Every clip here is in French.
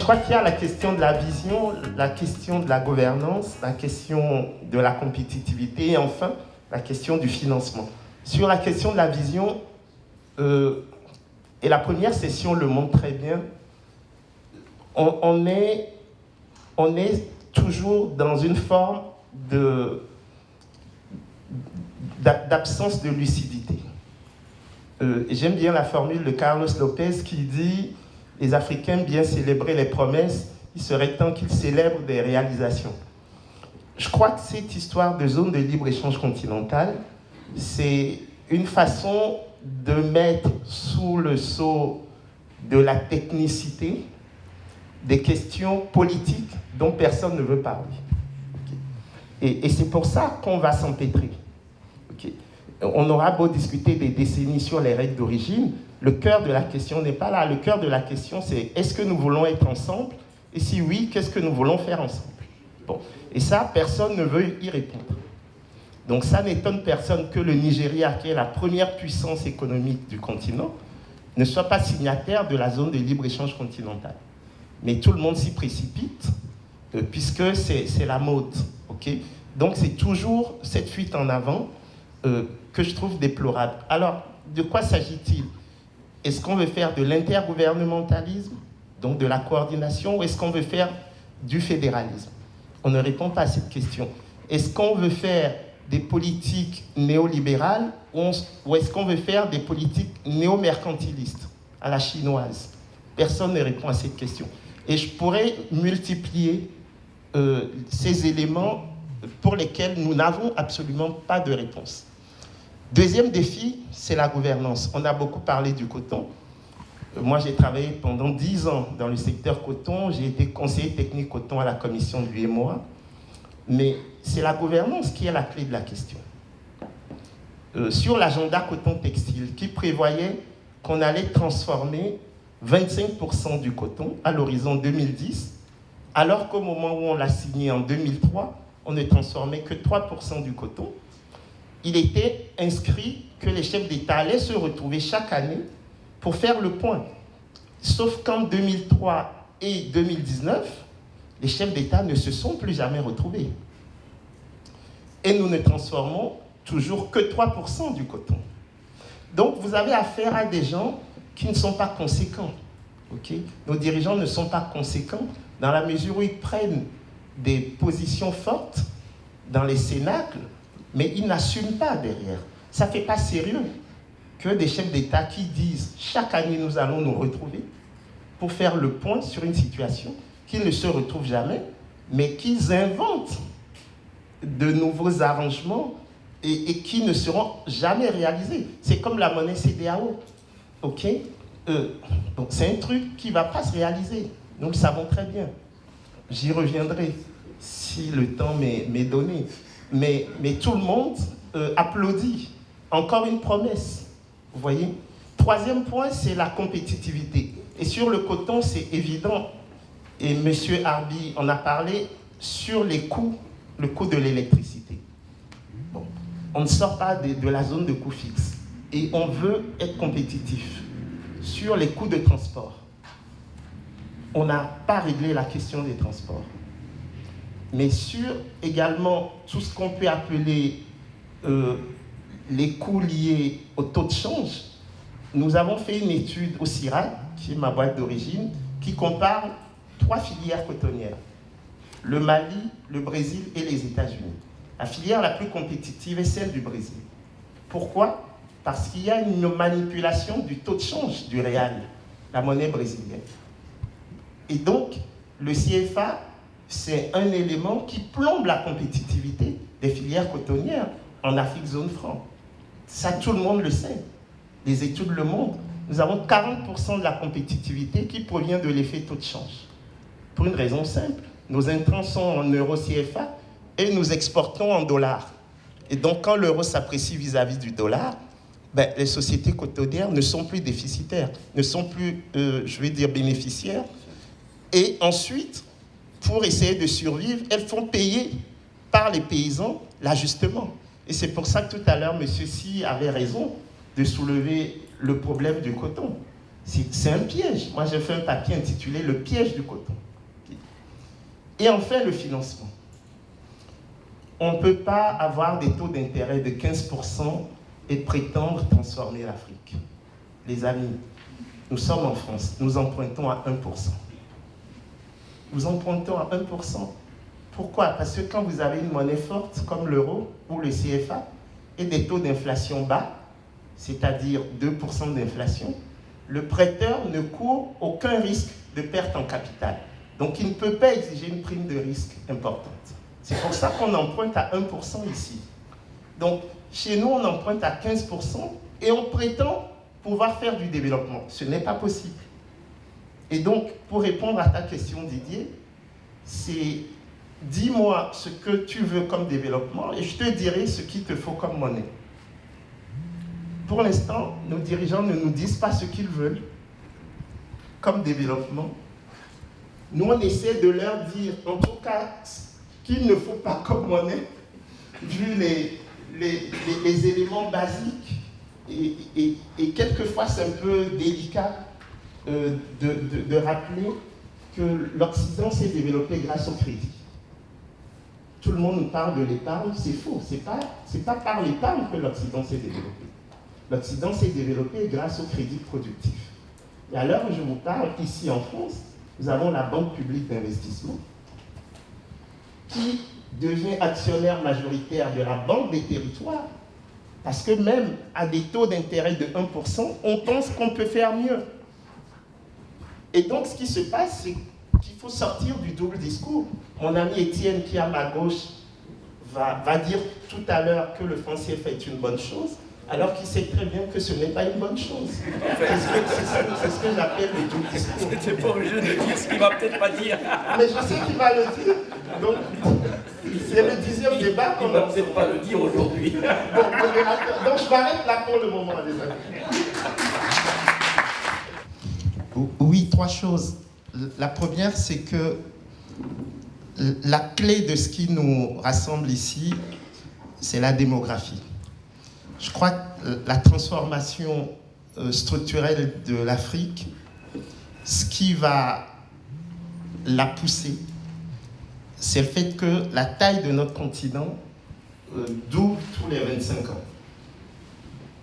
crois qu'il y a la question de la vision, la question de la gouvernance, la question de la compétitivité et enfin la question du financement. Sur la question de la vision, et la première session le montre très bien, on est toujours dans une forme d'absence de lucidité. J'aime bien la formule de Carlos Lopez qui dit « Les Africains bien célébrer les promesses, il serait temps qu'ils célèbrent des réalisations ». Je crois que cette histoire de zone de libre-échange continentale, c'est une façon de mettre sous le sceau de la technicité des questions politiques dont personne ne veut parler. Okay. Et c'est pour ça qu'on va s'empêtrer. Okay. On aura beau discuter des décennies sur les règles d'origine, le cœur de la question n'est pas là. Le cœur de la question, c'est est-ce que nous voulons être ensemble? Et si oui, qu'est-ce que nous voulons faire ensemble? Bon. Et ça, personne ne veut y répondre. Donc ça n'étonne personne que le Nigeria, qui est la première puissance économique du continent, ne soit pas signataire de la zone de libre-échange continentale. Mais tout le monde s'y précipite, puisque c'est la mode. Okay. Donc c'est toujours cette fuite en avant que je trouve déplorable. Alors, de quoi s'agit-il? Est-ce qu'on veut faire de l'intergouvernementalisme, donc de la coordination, ou est-ce qu'on veut faire du fédéralisme? On ne répond pas à cette question. Est-ce qu'on veut faire des politiques néolibérales ou est-ce qu'on veut faire des politiques néo-mercantilistes à la chinoise? Personne ne répond à cette question. Et je pourrais multiplier ces éléments pour lesquels nous n'avons absolument pas de réponse. Deuxième défi, c'est la gouvernance. On a beaucoup parlé du coton. Moi, j'ai travaillé pendant 10 ans dans le secteur coton. J'ai été conseiller technique coton à la commission de l'UEMOA. Mais c'est la gouvernance qui est la clé de la question. Sur l'agenda coton-textile, qui prévoyait qu'on allait transformer 25% du coton à l'horizon 2010, alors qu'au moment où on l'a signé en 2003, on ne transformait que 3% du coton, il était inscrit que les chefs d'État allaient se retrouver chaque année pour faire le point. Sauf qu'en 2003 et 2019, les chefs d'État ne se sont plus jamais retrouvés. Et nous ne transformons toujours que 3% du coton. Donc vous avez affaire à des gens qui ne sont pas conséquents. Okay? Nos dirigeants ne sont pas conséquents dans la mesure où ils prennent des positions fortes dans les cénacles, mais ils n'assument pas derrière. Ça ne fait pas sérieux que des chefs d'État qui disent « chaque année, nous allons nous retrouver » pour faire le point sur une situation qu'ils ne se retrouvent jamais, mais qu'ils inventent de nouveaux arrangements et qui ne seront jamais réalisés. C'est comme la monnaie CEDEAO. Okay? Donc c'est un truc qui ne va pas se réaliser. Nous le savons très bien. J'y reviendrai si le temps m'est donné. Mais tout le monde applaudit. Encore une promesse. Vous voyez? Troisième point, c'est la compétitivité. Et sur le coton, c'est évident. Et M. Arbi en a parlé sur les coûts, le coût de l'électricité. Bon. On ne sort pas de la zone de coûts fixes. Et on veut être compétitif sur les coûts de transport. On n'a pas réglé la question des transports. Mais sur également tout ce qu'on peut appeler les coûts liés au taux de change, nous avons fait une étude au CIRAD, qui est ma boîte d'origine, qui compare 3 filières cotonnières. Le Mali, le Brésil et les États-Unis. La filière la plus compétitive est celle du Brésil. Pourquoi? Parce qu'il y a une manipulation du taux de change du réal, la monnaie brésilienne. Et donc, le CFA, c'est un élément qui plombe la compétitivité des filières cotonnières en Afrique zone franc. Ça, tout le monde le sait. Les études le montrent. Nous avons 40% de la compétitivité qui provient de l'effet taux de change. Pour une raison simple. Nos intrants sont en euro CFA et nous exportons en dollars. Et donc, quand l'euro s'apprécie vis-à-vis du dollar, les sociétés cotonnières ne sont plus déficitaires, ne sont plus, bénéficiaires. Et ensuite, pour essayer de survivre, elles font payer par les paysans l'ajustement. Et c'est pour ça que tout à l'heure, M. Sy avait raison de soulever le problème du coton. C'est un piège. Moi, j'ai fait un papier intitulé « Le piège du coton ». Et enfin, le financement. On ne peut pas avoir des taux d'intérêt de 15% et prétendre transformer l'Afrique. Les amis, nous sommes en France, nous empruntons à 1%. Nous empruntons à 1%. Pourquoi? Parce que quand vous avez une monnaie forte comme l'euro ou le CFA et des taux d'inflation bas, c'est-à-dire 2% d'inflation, le prêteur ne court aucun risque de perte en capital. Donc il ne peut pas exiger une prime de risque importante. C'est pour ça qu'on emprunte à 1% ici. Donc chez nous, on emprunte à 15% et on prétend pouvoir faire du développement. Ce n'est pas possible. Et donc, pour répondre à ta question, Didier, c'est dis-moi ce que tu veux comme développement et je te dirai ce qu'il te faut comme monnaie. Pour l'instant, nos dirigeants ne nous disent pas ce qu'ils veulent comme développement. Nous, on essaie de leur dire, en tout cas, qu'il ne faut pas comme monnaie, vu les éléments basiques. Et quelquefois, c'est un peu délicat de rappeler que l'Occident s'est développé grâce au crédit. Tout le monde nous parle de l'épargne, c'est faux. C'est pas par l'épargne que l'Occident s'est développé. L'Occident s'est développé grâce au crédit productif. Et à l'heure où je vous parle, ici en France, nous avons la Banque publique d'investissement qui devient actionnaire majoritaire de la Banque des territoires parce que même à des taux d'intérêt de 1%, on pense qu'on peut faire mieux. Et donc, ce qui se passe, c'est qu'il faut sortir du double discours. Mon ami Étienne, qui est à ma gauche, va dire tout à l'heure que le franc CFA est une bonne chose, alors qu'il sait très bien que ce n'est pas une bonne chose. C'est ce que j'appelle le double discours. Tu n'es pas obligé de dire ce qu'il ne va peut-être pas dire. Mais je sais qu'il va le dire. Donc, c'est le 10e débat qu'on ne va peut-être pas le dire aujourd'hui. Bon, donc je m'arrête là pour le moment, les amis. Oui, 3 choses. La première, c'est que la clé de ce qui nous rassemble ici, c'est la démographie. Je crois que la transformation structurelle de l'Afrique, ce qui va la pousser, c'est le fait que la taille de notre continent double tous les 25 ans.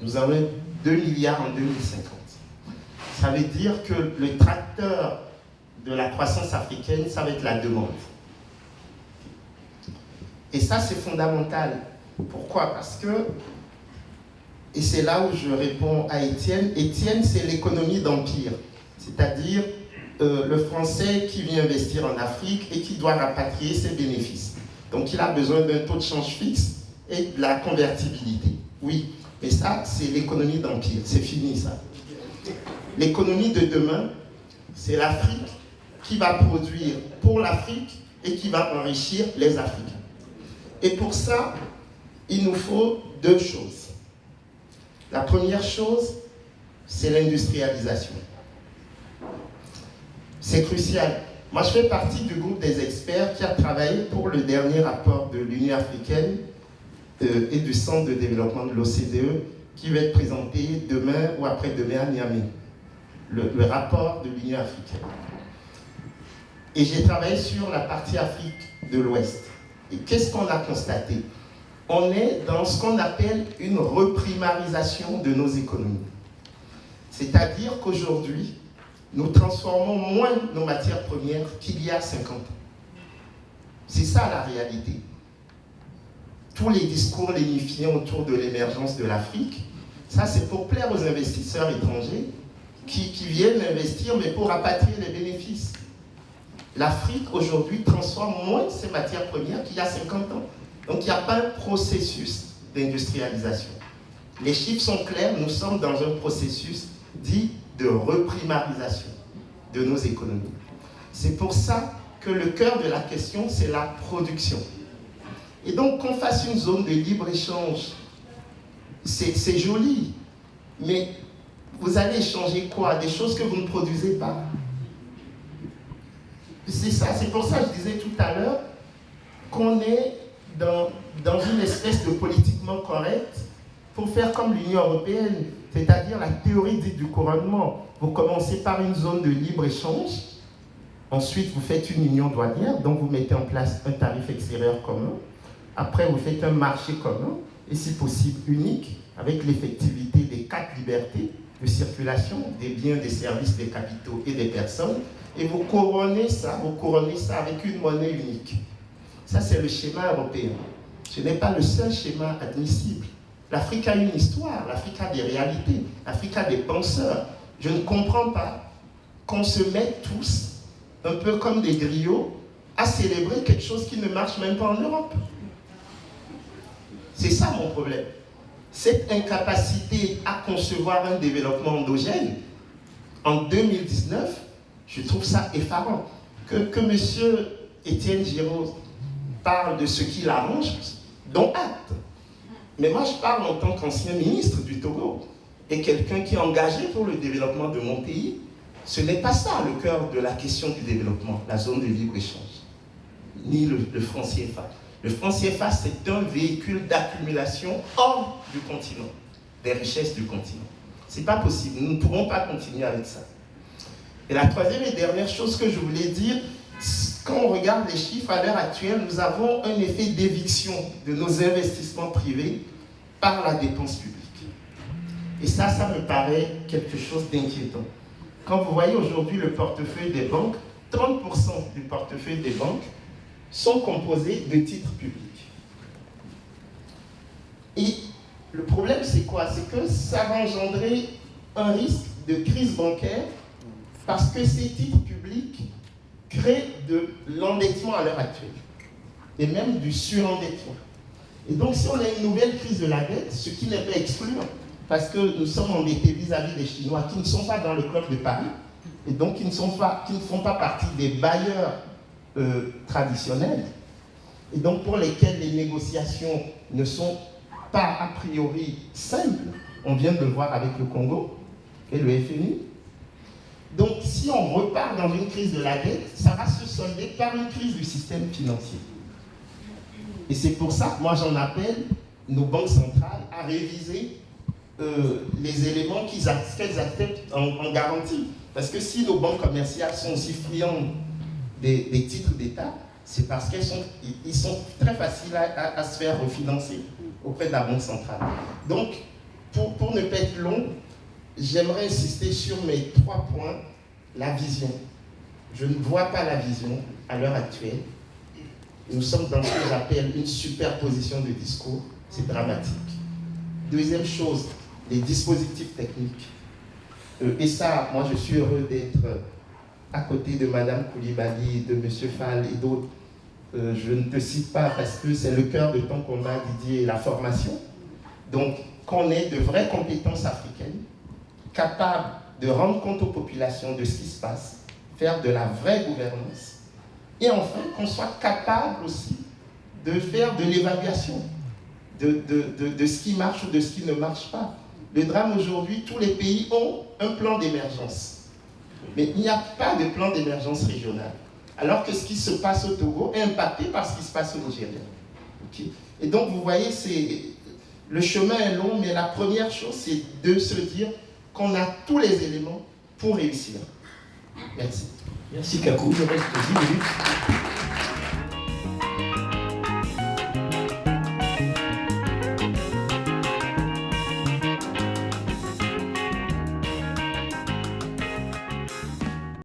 Nous avons 2 milliards en 2050. Ça veut dire que le tracteur de la croissance africaine, ça va être la demande. Et ça, c'est fondamental. Pourquoi? Parce que, et c'est là où je réponds à Étienne, Étienne, c'est l'économie d'empire. C'est-à-dire le Français qui vient investir en Afrique et qui doit rapatrier ses bénéfices. Donc, il a besoin d'un taux de change fixe et de la convertibilité. Oui, mais ça, c'est l'économie d'empire. C'est fini, ça. L'économie de demain, c'est l'Afrique qui va produire pour l'Afrique et qui va enrichir les Africains. Et pour ça, il nous faut 2 choses. La première chose, c'est l'industrialisation. C'est crucial. Moi, je fais partie du groupe des experts qui a travaillé pour le dernier rapport de l'Union africaine et du Centre de développement de l'OCDE qui va être présenté demain ou après-demain à Niamey. Le rapport de l'Union africaine. Et j'ai travaillé sur la partie Afrique de l'Ouest. Et qu'est-ce qu'on a constaté? On est dans ce qu'on appelle une reprimarisation de nos économies. C'est-à-dire qu'aujourd'hui, nous transformons moins nos matières premières qu'il y a 50 ans. C'est ça la réalité. Tous les discours lénifiants autour de l'émergence de l'Afrique, ça c'est pour plaire aux investisseurs étrangers qui viennent investir, mais pour rapatrier les bénéfices. L'Afrique, aujourd'hui, transforme moins ses matières premières qu'il y a 50 ans. Donc, il n'y a pas un processus d'industrialisation. Les chiffres sont clairs, nous sommes dans un processus dit de reprimarisation de nos économies. C'est pour ça que le cœur de la question, c'est la production. Et donc, qu'on fasse une zone de libre-échange, c'est joli, mais vous allez échanger quoi? Des choses que vous ne produisez pas. C'est ça, c'est pour ça que je disais tout à l'heure qu'on est dans une espèce de politiquement correct pour faire comme l'Union européenne. c'est-à-dire la théorie dite du couronnement. Vous commencez par une zone de libre-échange, ensuite vous faites une union douanière, donc vous mettez en place un tarif extérieur commun, après vous faites un marché commun, et si possible unique, avec l'effectivité des 4 libertés de circulation, des biens, des services, des capitaux et des personnes, et vous couronnez ça avec une monnaie unique. Ça, c'est le schéma européen. Ce n'est pas le seul schéma admissible. L'Afrique a une histoire, l'Afrique a des réalités, l'Afrique a des penseurs. Je ne comprends pas qu'on se mette tous, un peu comme des griots, à célébrer quelque chose qui ne marche même pas en Europe. C'est ça mon problème. Cette incapacité à concevoir un développement endogène, en 2019, je trouve ça effarant. Que M. Étienne Giraud parle de ce qui l'arrange, dont acte. Mais moi, je parle en tant qu'ancien ministre du Togo et quelqu'un qui est engagé pour le développement de mon pays. Ce n'est pas ça le cœur de la question du développement, la zone de libre-échange, ni le franc CFA. Le franc CFA, c'est un véhicule d'accumulation hors du continent, des richesses du continent. Ce n'est pas possible, nous ne pourrons pas continuer avec ça. Et la troisième et dernière chose que je voulais dire, quand on regarde les chiffres à l'heure actuelle, nous avons un effet d'éviction de nos investissements privés par la dépense publique. Et ça me paraît quelque chose d'inquiétant. Quand vous voyez aujourd'hui le portefeuille des banques, 30% du portefeuille des banques sont composés de titres publics. Et le problème, c'est quoi? C'est que ça va engendrer un risque de crise bancaire parce que ces titres publics créent de l'endettement à l'heure actuelle et même du surendettement. Et donc, si on a une nouvelle crise de la dette, ce qui n'est pas excluant, parce que nous sommes endettés vis-à-vis des Chinois qui ne sont pas dans le club de Paris et donc qui ne font pas partie des bailleurs traditionnels et donc pour lesquels les négociations ne sont pas a priori simples. On vient de le voir avec le Congo et le FMI. Donc si on repart dans une crise de la dette, ça va se solder par une crise du système financier. Et c'est pour ça que moi j'en appelle nos banques centrales à réviser les éléments qu'elles acceptent en garantie. Parce que si nos banques commerciales sont aussi friandes des titres d'État, c'est parce qu'ils sont très faciles à se faire refinancer auprès de la Banque centrale. Donc, pour ne pas être long, j'aimerais insister sur mes 3 points. La vision. Je ne vois pas la vision à l'heure actuelle. Nous sommes dans ce que j'appelle une superposition de discours. C'est dramatique. Deuxième chose, les dispositifs techniques. Et ça, moi je suis heureux d'être à côté de Mme Koulibaly, de M. Fall et d'autres. Je ne te cite pas parce que c'est le cœur de ton combat, Didier, la formation. Donc, qu'on ait de vraies compétences africaines, capables de rendre compte aux populations de ce qui se passe, faire de la vraie gouvernance, et enfin, qu'on soit capable aussi de faire de l'évaluation de ce qui marche ou de ce qui ne marche pas. Le drame aujourd'hui, tous les pays ont un plan d'émergence. Mais il n'y a pas de plan d'émergence régional. Alors que ce qui se passe au Togo est impacté par ce qui se passe au Nigeria. Okay? Et donc, vous voyez, le chemin est long, mais la première chose, c'est de se dire qu'on a tous les éléments pour réussir. Merci. Merci Kakou, il reste 10 minutes.